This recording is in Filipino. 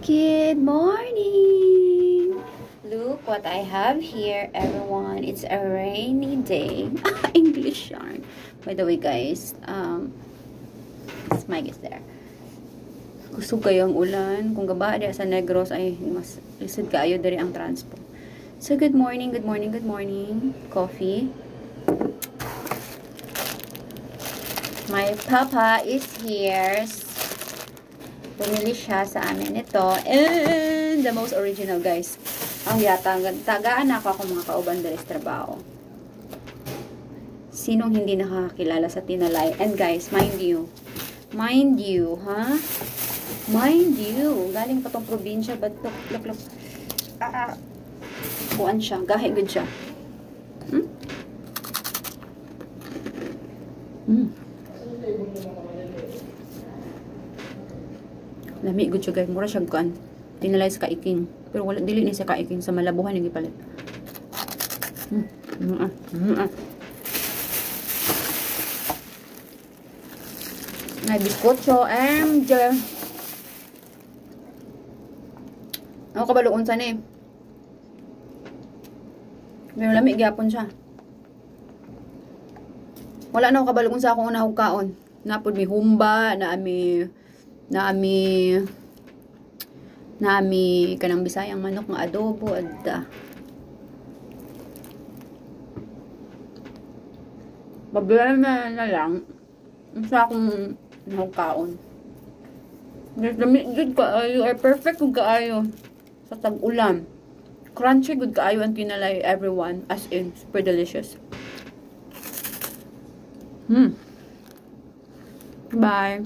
Good morning! Look what I have here, everyone. It's a rainy day. English yarn. By the way, guys, this mic is there. Kusog kayo ang ulan. Kung gaba diya sa Negros ay mas lisod kayo dari ang transpo. So, good morning, good morning, good morning. Coffee. My papa is here. Bumili siya sa amin ito. And the most original, guys. Ang yata, tagaan ako mga kauban dali sa trabaho. Sinong hindi nakakakilala sa Tinalay? And guys, mind you, ha? Mind you, galing pa tong probinsya, but look. Buwan siya, gahe good siya. Lami good siya, guys. Mura siya kuan. Tinalay sa Kaiking. Pero wala dili ni sa Kaiking, sa Malabuhan yung ipalit. May biskotso and ako kabaluon sa ni. Pero lami gyapon siya. Wala na ako kabaluon sa akong unahog kaon. Napod mi humba, naami kanang Bisayang manok nga adobo adda. Problema na lang sa akong nahugkaon. Good kaayo, ay perfect kung kaayo sa tag-ulan. Crunchy good kaayo ang Tinalay, everyone, as in super delicious. Bye.